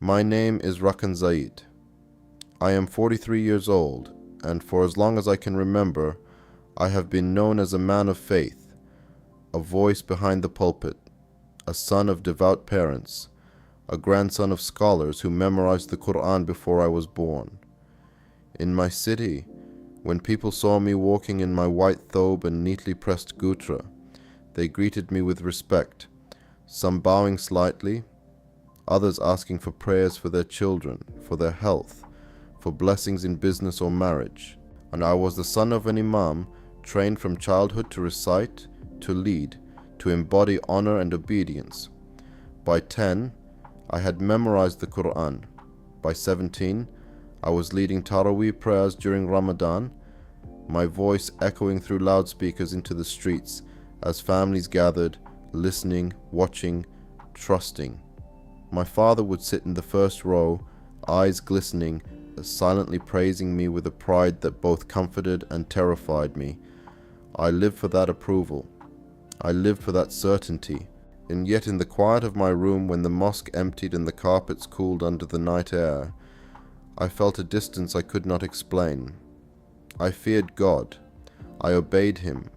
My name is Rakan Zaid. I am 43 years old, and for as long as I can remember, I have been known as a man of faith, a voice behind the pulpit, a son of devout parents, a grandson of scholars who memorized the Quran before I was born. In my city, when people saw me walking in my white thobe and neatly pressed gutra, they greeted me with respect, some bowing slightly, others asking for prayers for their children, for their health, for blessings in business or marriage. And I was the son of an Imam, trained from childhood to recite, to lead, to embody honor and obedience. By 10, I had memorized the Quran. By 17, I was leading Taraweeh prayers during Ramadan, my voice echoing through loudspeakers into the streets as families gathered, listening, watching, trusting. My father would sit in the first row, eyes glistening, silently praising me with a pride that both comforted and terrified me. I lived for that approval. I lived for that certainty. And yet in the quiet of my room, when the mosque emptied and the carpets cooled under the night air, I felt a distance I could not explain. I feared God. I obeyed Him.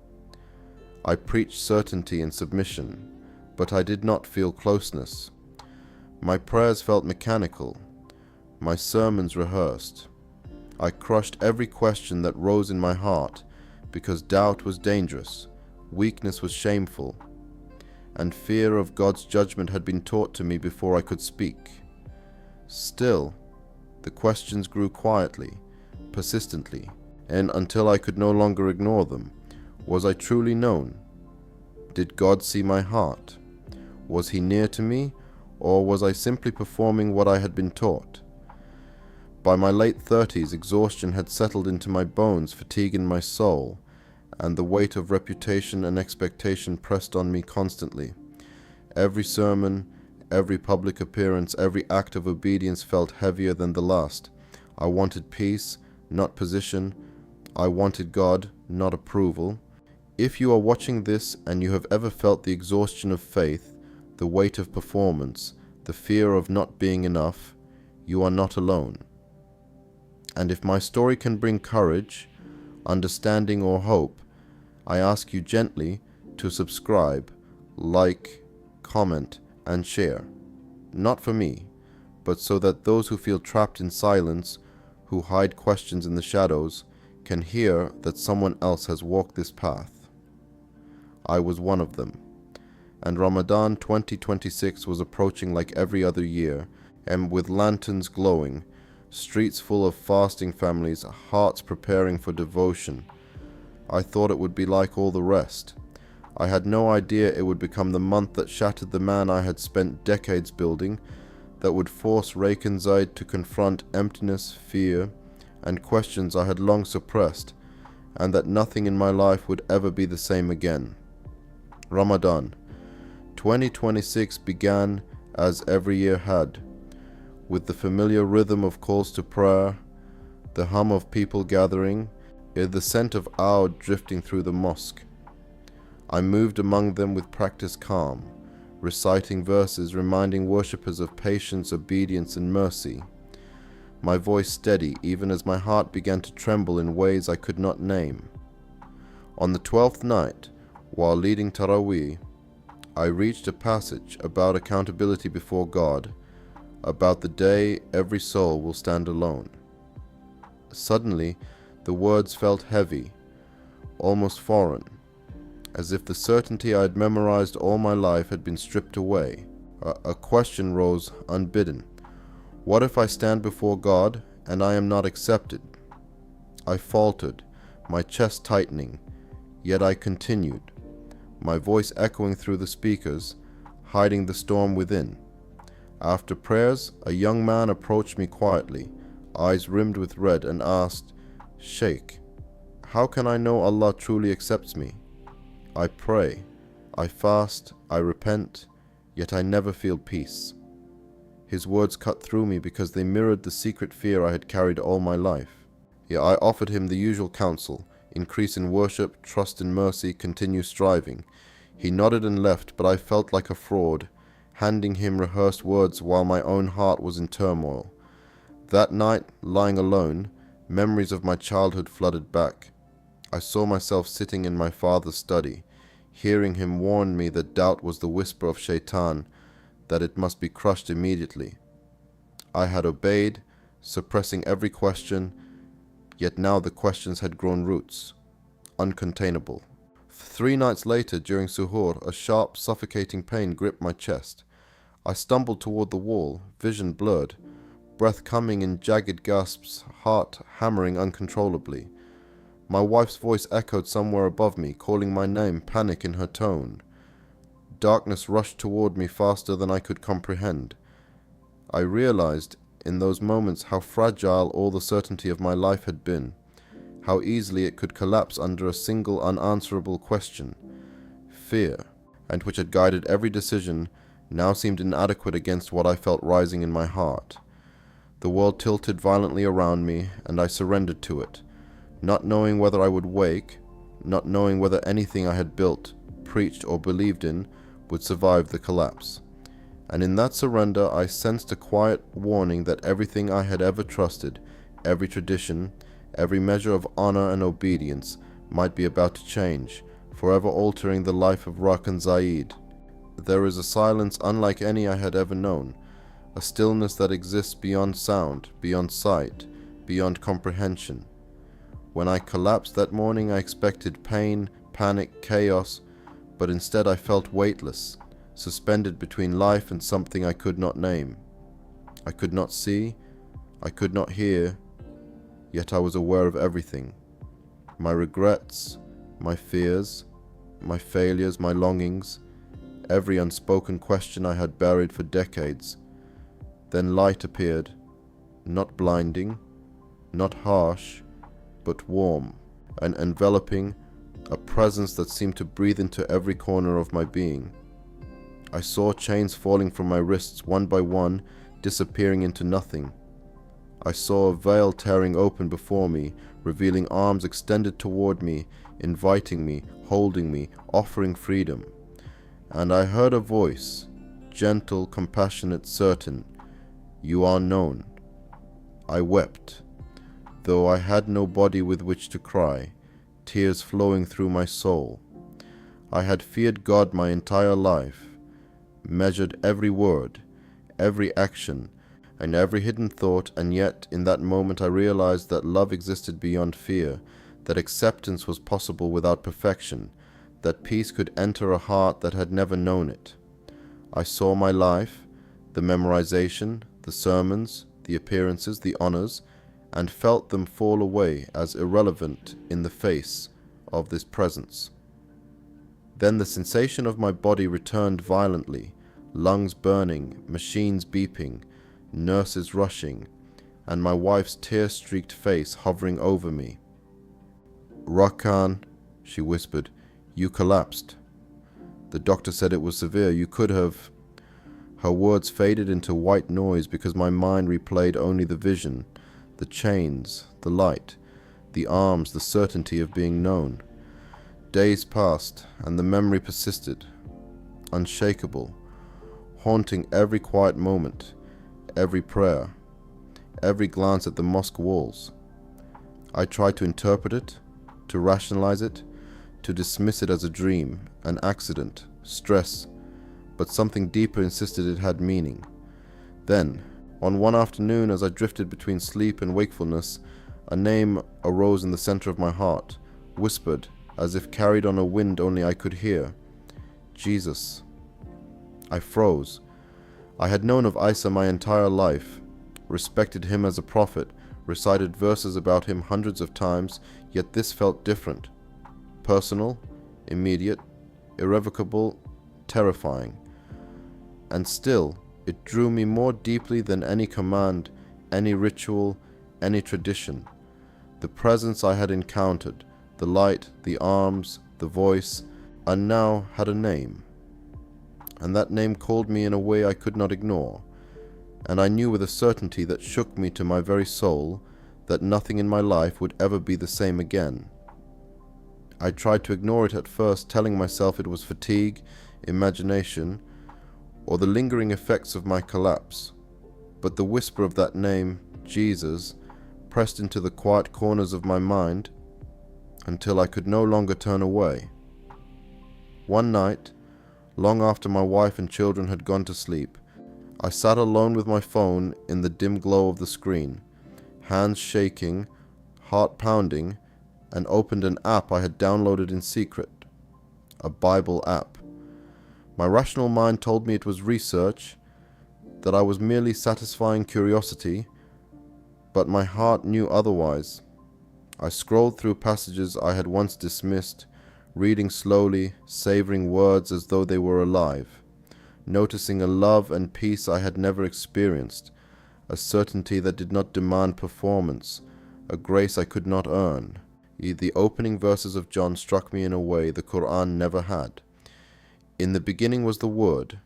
I preached certainty and submission, but I did not feel closeness. My prayers felt mechanical, my sermons rehearsed. I crushed every question that rose in my heart because doubt was dangerous, weakness was shameful, and fear of God's judgment had been taught to me before I could speak. Still, the questions grew quietly, persistently, and until I could no longer ignore them. Was I truly known? Did God see my heart? Was He near to me, or was I simply performing what I had been taught? By my late 30s, exhaustion had settled into my bones, fatigue in my soul, and the weight of reputation and expectation pressed on me constantly. Every sermon, every public appearance, every act of obedience felt heavier than the last. I wanted peace, not position. I wanted God, not approval. If you are watching this and you have ever felt the exhaustion of faith, the weight of performance, the fear of not being enough, you are not alone. And if my story can bring courage, understanding, or hope, I ask you gently to subscribe, like, comment, and share. Not for me, but so that those who feel trapped in silence, who hide questions in the shadows, can hear that someone else has walked this path. I was one of them. And Ramadan 2026 was approaching like every other year, and with lanterns glowing, streets full of fasting families, hearts preparing for devotion. I thought it would be like all the rest. I had no idea it would become the month that shattered the man I had spent decades building, that would force Rakan Zaid to confront emptiness, fear, and questions I had long suppressed, and that nothing in my life would ever be the same again. Ramadan 2026 began as every year had, with the familiar rhythm of calls to prayer, the hum of people gathering, the scent of oud drifting through the mosque. I moved among them with practiced calm, reciting verses reminding worshippers of patience, obedience, and mercy. My voice steady even as my heart began to tremble in ways I could not name. On the 12th night, while leading Taraweeh, I reached a passage about accountability before God, about the day every soul will stand alone. Suddenly, the words felt heavy, almost foreign, as if the certainty I had memorized all my life had been stripped away. A question rose unbidden. What if I stand before God and I am not accepted? I faltered, my chest tightening, yet I continued, my voice echoing through the speakers, hiding the storm within. After prayers, a young man approached me quietly, eyes rimmed with red, and asked, "Sheikh, how can I know Allah truly accepts me? I pray, I fast, I repent, yet I never feel peace." His words cut through me because they mirrored the secret fear I had carried all my life. Yet I offered him the usual counsel: increase in worship, trust in mercy, continue striving. He nodded and left, but I felt like a fraud, handing him rehearsed words while my own heart was in turmoil. That night, lying alone, memories of my childhood flooded back. I saw myself sitting in my father's study, hearing him warn me that doubt was the whisper of Shaitan, that it must be crushed immediately. I had obeyed, suppressing every question, yet now the questions had grown roots, uncontainable. 3 nights later, during suhoor, a sharp, suffocating pain gripped my chest. I stumbled toward the wall, vision blurred, breath coming in jagged gasps, heart hammering uncontrollably. My wife's voice echoed somewhere above me, calling my name, panic in her tone. Darkness rushed toward me faster than I could comprehend. I realized in those moments how fragile all the certainty of my life had been, how easily it could collapse under a single unanswerable question. Fear, and which had guided every decision, now seemed inadequate against what I felt rising in my heart. The world tilted violently around me, and I surrendered to it, not knowing whether I would wake, not knowing whether anything I had built, preached, or believed in would survive the collapse. And in that surrender I sensed a quiet warning that everything I had ever trusted, every tradition, every measure of honor and obedience might be about to change, forever altering the life of Rakan Zaid. There is a silence unlike any I had ever known, a stillness that exists beyond sound, beyond sight, beyond comprehension. When I collapsed that morning, I expected pain, panic, chaos, but instead I felt weightless, suspended between life and something I could not name. I could not see, I could not hear, yet I was aware of everything. My regrets, my fears, my failures, my longings, every unspoken question I had buried for decades. Then light appeared, not blinding, not harsh, but warm and enveloping, a presence that seemed to breathe into every corner of my being. I saw chains falling from my wrists one by one, disappearing into nothing. I saw a veil tearing open before me, revealing arms extended toward me, inviting me, holding me, offering freedom. And I heard a voice, gentle, compassionate, certain, "You are known." I wept, though I had no body with which to cry, tears flowing through my soul. I had feared God my entire life, measured every word, every action, and every hidden thought, and yet in that moment I realized that love existed beyond fear, that acceptance was possible without perfection, that peace could enter a heart that had never known it. I saw my life, the memorization, the sermons, the appearances, the honors, and felt them fall away as irrelevant in the face of this presence. Then the sensation of my body returned violently, lungs burning, machines beeping, nurses rushing, and my wife's tear-streaked face hovering over me. "Rakan," she whispered, "you collapsed. The doctor said it was severe. You could have..." Her words faded into white noise because my mind replayed only the vision, the chains, the light, the arms, the certainty of being known. Days passed, and the memory persisted, unshakable, haunting every quiet moment, every prayer, every glance at the mosque walls. I tried to interpret it, to rationalize it, to dismiss it as a dream, an accident, stress, but something deeper insisted it had meaning. Then, on one afternoon, as I drifted between sleep and wakefulness, a name arose in the center of my heart, whispered, as if carried on a wind only I could hear. Jesus. I froze. I had known of Isa my entire life, respected him as a prophet, recited verses about him hundreds of times, yet this felt different. Personal, immediate, irrevocable, terrifying. And still, it drew me more deeply than any command, any ritual, any tradition. The presence I had encountered, the light, the arms, the voice, and now had a name. And that name called me in a way I could not ignore. And I knew with a certainty that shook me to my very soul that nothing in my life would ever be the same again. I tried to ignore it at first, telling myself it was fatigue, imagination, or the lingering effects of my collapse, but the whisper of that name, Jesus, pressed into the quiet corners of my mind until I could no longer turn away. One night, long after my wife and children had gone to sleep, I sat alone with my phone in the dim glow of the screen, hands shaking, heart pounding, and opened an app I had downloaded in secret, a Bible app. My rational mind told me it was research, that I was merely satisfying curiosity, but my heart knew otherwise. I scrolled through passages I had once dismissed, reading slowly, savoring words as though they were alive, noticing a love and peace I had never experienced, a certainty that did not demand performance, a grace I could not earn. The opening verses of John struck me in a way the Quran never had. In the beginning was the Word,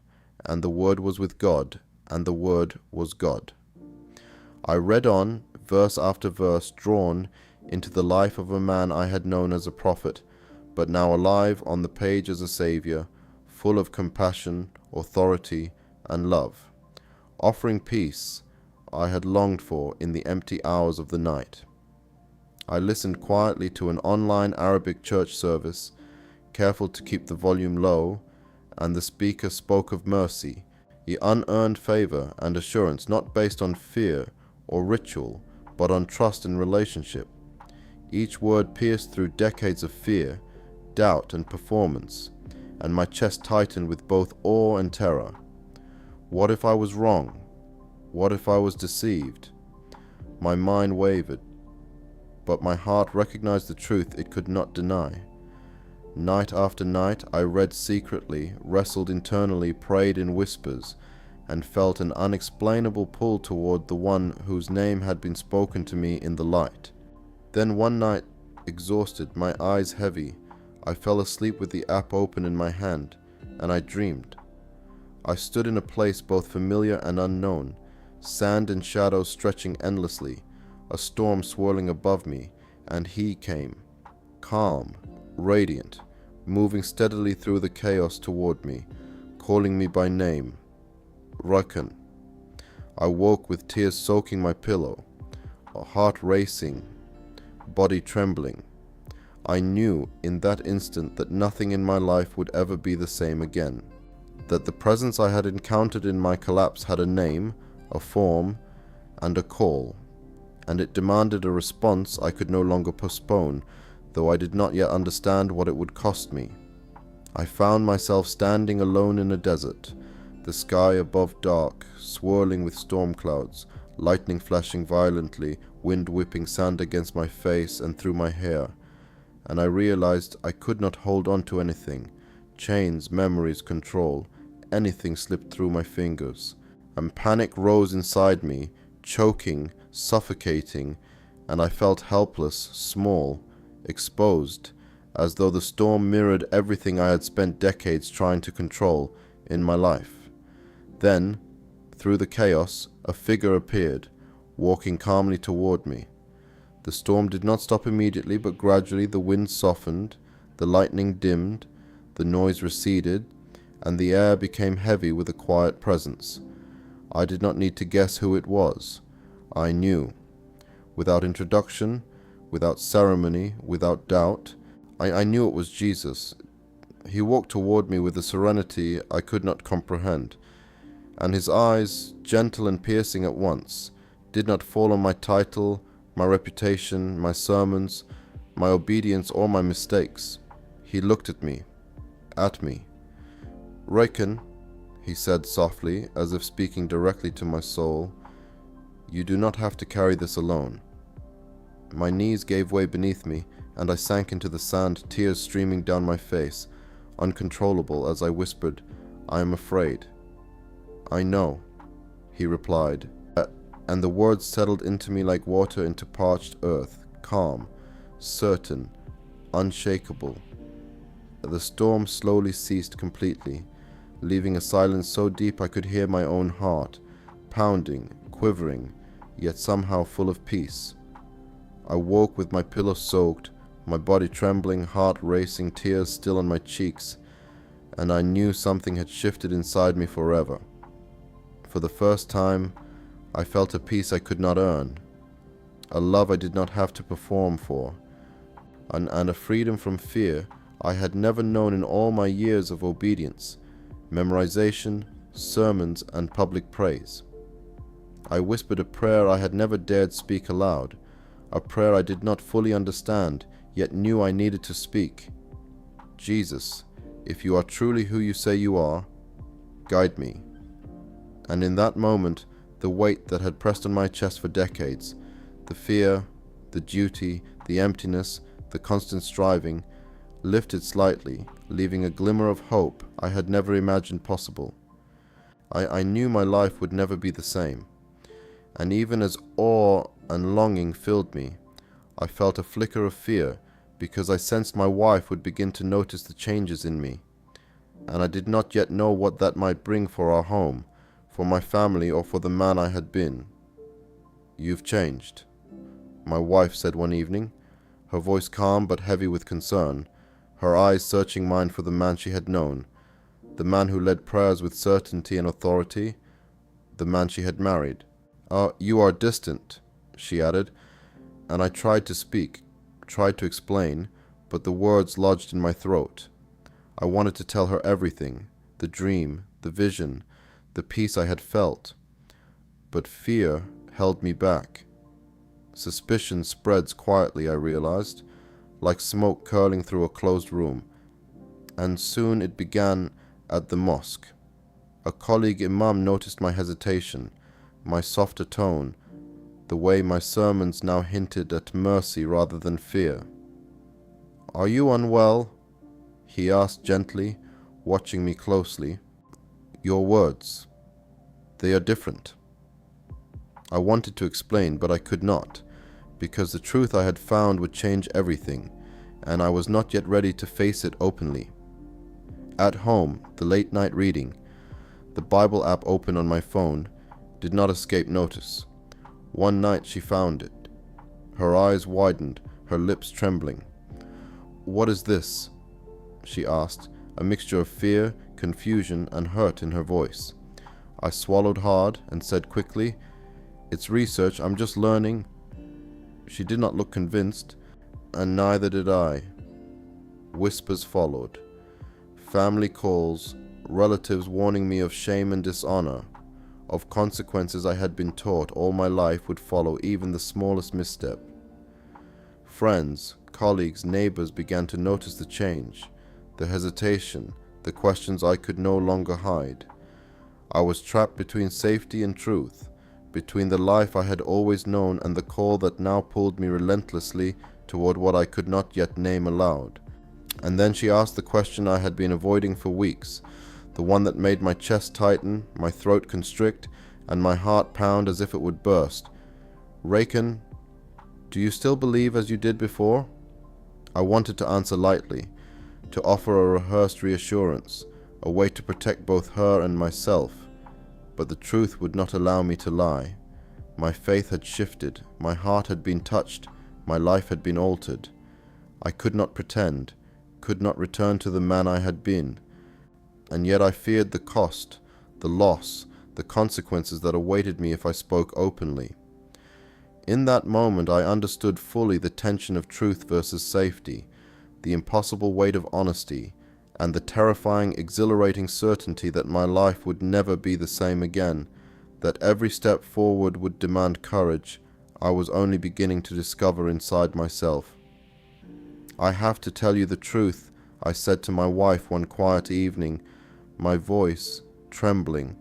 and the Word was with God, and the Word was God. I read on, verse after verse, drawn into the life of a man I had known as a prophet, but now alive on the page as a savior, full of compassion, authority, and love, offering peace I had longed for in the empty hours of the night. I listened quietly to an online Arabic church service, careful to keep the volume low, and the speaker spoke of mercy, the unearned favor and assurance not based on fear or ritual, but on trust and relationship. Each word pierced through decades of fear, doubt, and performance, and my chest tightened with both awe and terror. What if I was wrong? What if I was deceived? My mind wavered, but my heart recognized the truth it could not deny. Night after night I read secretly, wrestled internally, prayed in whispers, and felt an unexplainable pull toward the one whose name had been spoken to me in the light. Then one night, exhausted, my eyes heavy, I fell asleep with the app open in my hand, and I dreamed. I stood in a place both familiar and unknown, sand and shadows stretching endlessly, a storm swirling above me, and he came, calm, radiant, moving steadily through the chaos toward me, calling me by name, Awaken. I woke with tears soaking my pillow, a heart racing, body trembling. I knew in that instant that nothing in my life would ever be the same again, that the presence I had encountered in my collapse had a name, a form, and a call, and it demanded a response I could no longer postpone, though I did not yet understand what it would cost me. I found myself standing alone in a desert, the sky above dark, swirling with storm clouds, lightning flashing violently, wind whipping sand against my face and through my hair, and I realized I could not hold on to anything. Chains, memories, control, anything slipped through my fingers, and panic rose inside me, choking, suffocating, and I felt helpless, small, exposed, as though the storm mirrored everything I had spent decades trying to control in my life. Then, through the chaos, a figure appeared, walking calmly toward me. The storm did not stop immediately, but gradually the wind softened, the lightning dimmed, the noise receded, and the air became heavy with a quiet presence. I did not need to guess who it was. I knew. Without introduction, without ceremony, without doubt, I knew it was Jesus. He walked toward me with a serenity I could not comprehend, and his eyes, gentle and piercing at once, did not fall on my title, my reputation, my sermons, my obedience, or my mistakes. He looked at me. Awaken, he said softly, as if speaking directly to my soul. You do not have to carry this alone. My knees gave way beneath me, and I sank into the sand, tears streaming down my face, uncontrollable as I whispered, I am afraid. I know, he replied, and the words settled into me like water into parched earth, calm, certain, unshakable. The storm slowly ceased completely, leaving a silence so deep I could hear my own heart, pounding, quivering, yet somehow full of peace. I woke with my pillow soaked, my body trembling, heart racing, tears still on my cheeks, and I knew something had shifted inside me forever. For the first time, I felt a peace I could not earn, a love I did not have to perform for, and a freedom from fear I had never known in all my years of obedience, memorization, sermons, and public praise. I whispered a prayer I had never dared speak aloud, a prayer I did not fully understand, yet knew I needed to speak. Jesus, if you are truly who you say you are, guide me. And in that moment, the weight that had pressed on my chest for decades, the fear, the duty, the emptiness, the constant striving, lifted slightly, leaving a glimmer of hope I had never imagined possible. I knew my life would never be the same, and even as awe and longing filled me, I felt a flicker of fear because I sensed my wife would begin to notice the changes in me, and I did not yet know what that might bring for our home, for my family, or for the man I had been. "You've changed," my wife said one evening, her voice calm but heavy with concern, her eyes searching mine for the man she had known, the man who led prayers with certainty and authority, the man she had married. You are distant," she added, and I tried to speak, tried to explain, but the words lodged in my throat. I wanted to tell her everything, the dream, the vision, the peace I had felt, but fear held me back. Suspicion spreads quietly, I realized, like smoke curling through a closed room, and soon it began at the mosque. A colleague imam noticed my hesitation, my softer tone, the way my sermons now hinted at mercy rather than fear. "Are you unwell?" he asked gently, watching me closely. "Your words, they are different." I wanted to explain, but I could not, because the truth I had found would change everything, and I was not yet ready to face it openly. At home, the late-night reading, the Bible app open on my phone, did not escape notice. One night she found it. Her eyes widened, her lips trembling. "What is this?" she asked, a mixture of fear, confusion, and hurt in her voice. I swallowed hard and said quickly, "It's research, I'm just learning." She did not look convinced, and neither did I. Whispers followed. Family calls, relatives warning me of shame and dishonor, of consequences I had been taught all my life would follow even the smallest misstep. Friends, colleagues, neighbors began to notice the change, the hesitation, the questions I could no longer hide. I was trapped between safety and truth, between the life I had always known and the call that now pulled me relentlessly toward what I could not yet name aloud. And then she asked the question I had been avoiding for weeks, the one that made my chest tighten, my throat constrict, and my heart pound as if it would burst. "Raken, do you still believe as you did before?" I wanted to answer lightly, to offer a rehearsed reassurance, a way to protect both her and myself, but the truth would not allow me to lie. My faith had shifted, my heart had been touched, my life had been altered. I could not pretend, could not return to the man I had been, and yet I feared the cost, the loss, the consequences that awaited me if I spoke openly. In that moment I understood fully the tension of truth versus safety, the impossible weight of honesty, and the terrifying, exhilarating certainty that my life would never be the same again, that every step forward would demand courage I was only beginning to discover inside myself. "I have to tell you the truth," I said to my wife one quiet evening, my voice trembling,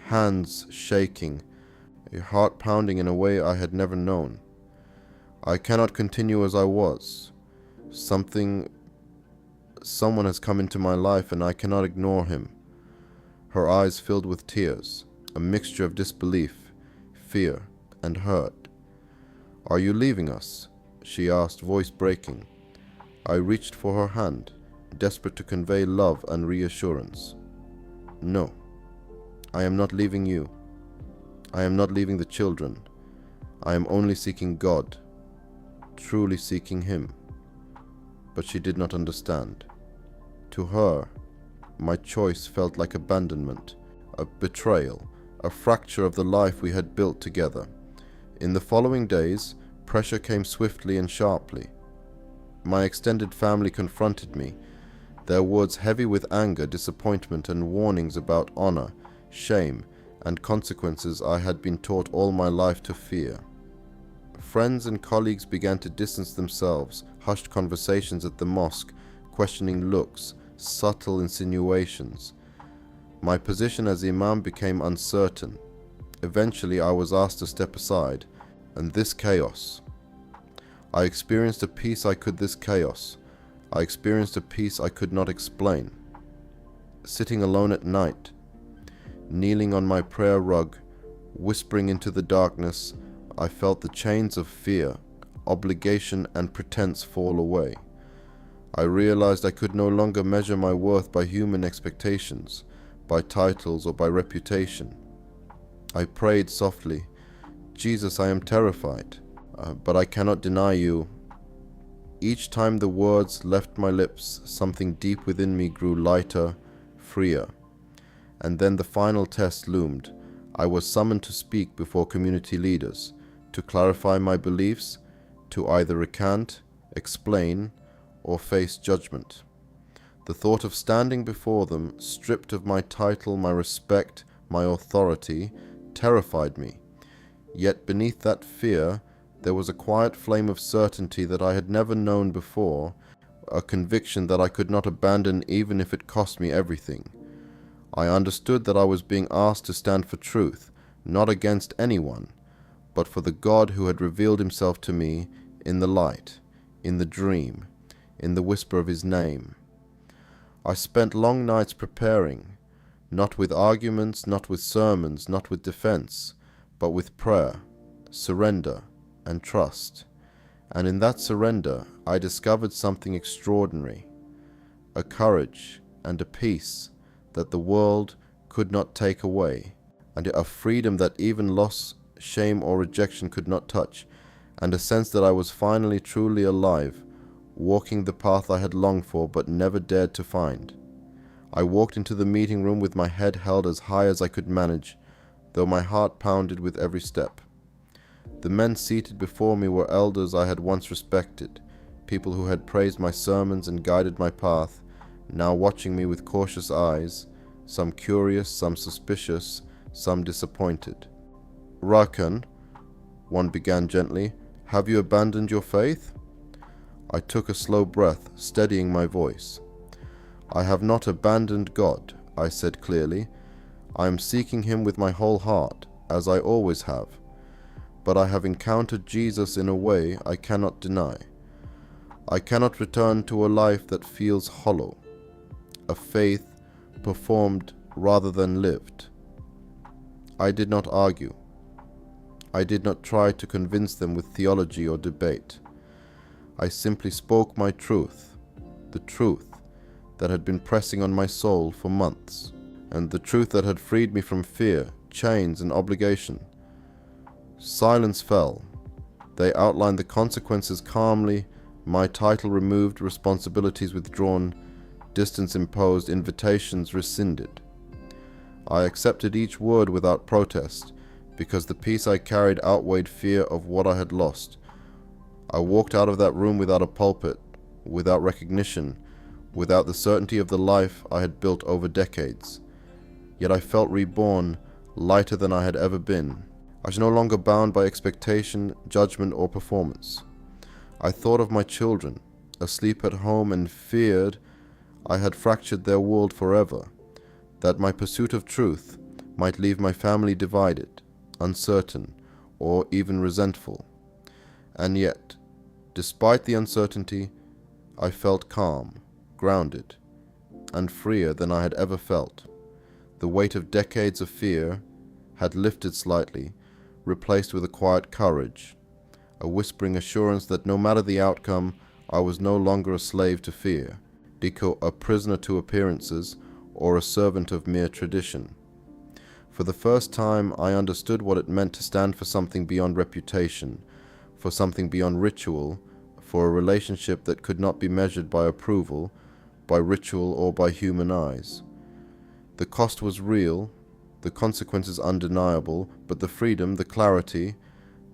hands shaking, a heart pounding in a way I had never known. "I cannot continue as I was. Someone has come into my life and I cannot ignore him." Her eyes filled with tears, a mixture of disbelief, fear, and hurt. "Are you leaving us?" she asked, voice breaking. I reached for her hand, desperate to convey love and reassurance. "No, I am not leaving you. I am not leaving the children. I am only seeking God, truly seeking Him." But she did not understand. To her, my choice felt like abandonment, a betrayal, a fracture of the life we had built together. In the following days, pressure came swiftly and sharply. My extended family confronted me, their words heavy with anger, disappointment, and warnings about honor, shame, and consequences I had been taught all my life to fear. Friends and colleagues began to distance themselves, hushed conversations at the mosque, questioning looks, subtle insinuations. My position as Imam became uncertain. Eventually I was asked to step aside, and this chaos. I experienced a peace I could not explain. Sitting alone at night, kneeling on my prayer rug, whispering into the darkness, I felt the chains of fear, obligation, and pretense fall away. I realized I could no longer measure my worth by human expectations, by titles, or by reputation. I prayed softly, "Jesus, I am terrified, but I cannot deny you." Each time the words left my lips, something deep within me grew lighter, freer. And then the final test loomed. I was summoned to speak before community leaders, to clarify my beliefs, to either recant, explain, or face judgment. The thought of standing before them, stripped of my title, my respect, my authority, terrified me. Yet beneath that fear, there was a quiet flame of certainty that I had never known before, a conviction that I could not abandon even if it cost me everything. I understood that I was being asked to stand for truth, not against anyone, but for the God who had revealed himself to me in the light, in the dream, in the whisper of his name. I spent long nights preparing, not with arguments, not with sermons, not with defense, but with prayer, surrender, and trust. And in that surrender, I discovered something extraordinary, a courage and a peace that the world could not take away, and a freedom that even loss, shame, or rejection could not touch, and a sense that I was finally truly alive, walking the path I had longed for but never dared to find. I walked into the meeting room with my head held as high as I could manage, though my heart pounded with every step. The men seated before me were elders I had once respected, people who had praised my sermons and guided my path, now watching me with cautious eyes, some curious, some suspicious, some disappointed. "Rakan," one began gently, "have you abandoned your faith?" I took a slow breath, steadying my voice. "I have not abandoned God," I said clearly. "I am seeking him with my whole heart, as I always have. But I have encountered Jesus in a way I cannot deny. I cannot return to a life that feels hollow, a faith performed rather than lived." I did not argue. I did not try to convince them with theology or debate. I simply spoke my truth, the truth that had been pressing on my soul for months, and the truth that had freed me from fear, chains, and obligation. Silence fell. They outlined the consequences calmly, my title removed, responsibilities withdrawn, distance imposed, invitations rescinded. I accepted each word without protest, because the peace I carried outweighed fear of what I had lost. I walked out of that room without a pulpit, without recognition, without the certainty of the life I had built over decades. Yet I felt reborn, lighter than I had ever been. I was no longer bound by expectation, judgment, or performance. I thought of my children, asleep at home, and feared I had fractured their world forever, that my pursuit of truth might leave my family divided, uncertain, or even resentful. And yet, despite the uncertainty, I felt calm, grounded, and freer than I had ever felt. The weight of decades of fear had lifted slightly, replaced with a quiet courage, a whispering assurance that no matter the outcome, I was no longer a slave to fear, a prisoner to appearances, or a servant of mere tradition. For the first time, I understood what it meant to stand for something beyond reputation, for something beyond ritual, for a relationship that could not be measured by approval, by ritual or by human eyes. The cost was real, the consequences undeniable, but the freedom, the clarity,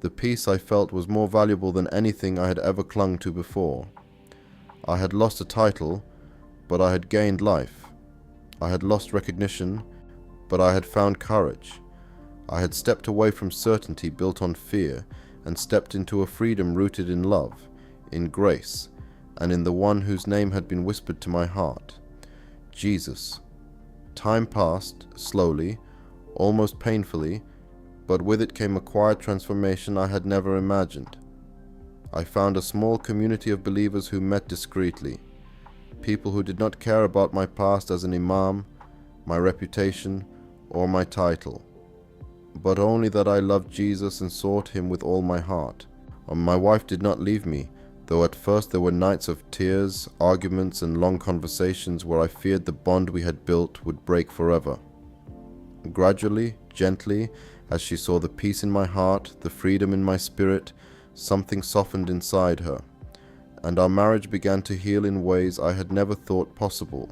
the peace I felt was more valuable than anything I had ever clung to before. I had lost a title, but I had gained life. I had lost recognition, but I had found courage. I had stepped away from certainty built on fear and stepped into a freedom rooted in love, in grace, and in the one whose name had been whispered to my heart, Jesus. Time passed, slowly, almost painfully, but with it came a quiet transformation I had never imagined. I found a small community of believers who met discreetly, people who did not care about my past as an imam, my reputation, or my title, but only that I loved Jesus and sought him with all my heart. My wife did not leave me, though at first there were nights of tears, arguments, and long conversations where I feared the bond we had built would break forever. Gradually, gently, as she saw the peace in my heart, the freedom in my spirit, something softened inside her, and our marriage began to heal in ways I had never thought possible.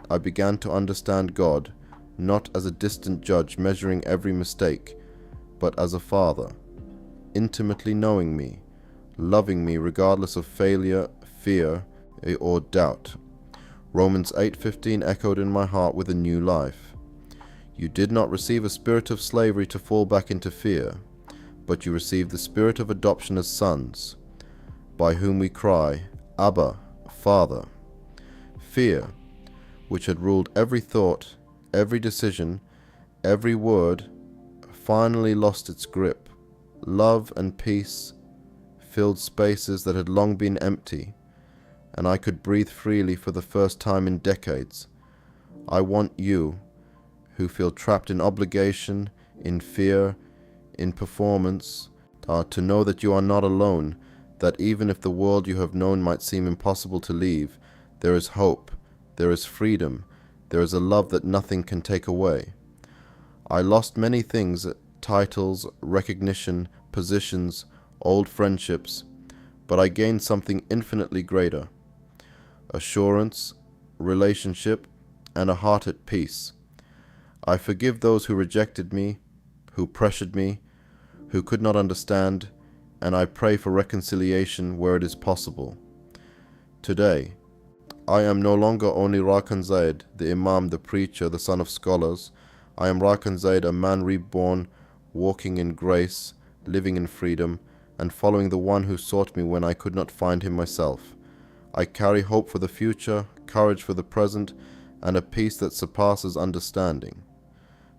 I began to understand God, not as a distant judge measuring every mistake, but as a father, intimately knowing me, loving me regardless of failure, fear, or doubt. Romans 8:15 echoed in my heart with a new life. You did not receive a spirit of slavery to fall back into fear, but you received the spirit of adoption as sons, by whom we cry, Abba, Father. Fear, which had ruled every thought, every decision, every word, finally lost its grip. Love and peace filled spaces that had long been empty, and I could breathe freely for the first time in decades. I want you, who feel trapped in obligation, in fear, in performance, to know that you are not alone, that even if the world you have known might seem impossible to leave, there is hope, there is freedom, there is a love that nothing can take away. I lost many things, titles, recognition, positions, old friendships, but I gained something infinitely greater: assurance, relationship, and a heart at peace. I forgive those who rejected me, who pressured me, who could not understand, and I pray for reconciliation where it is possible. Today, I am no longer only Rakan Zaid, the Imam, the preacher, the son of scholars. I am Rakan Zaid, a man reborn, walking in grace, living in freedom, and following the one who sought me when I could not find him myself. I carry hope for the future, courage for the present, and a peace that surpasses understanding.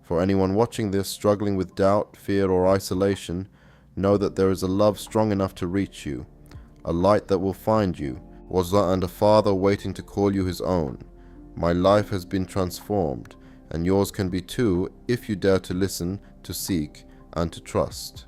For anyone watching this struggling with doubt, fear, or isolation, know that there is a love strong enough to reach you, a light that will find you, and a Father waiting to call you his own. My life has been transformed, and yours can be too if you dare to listen, to seek, and to trust.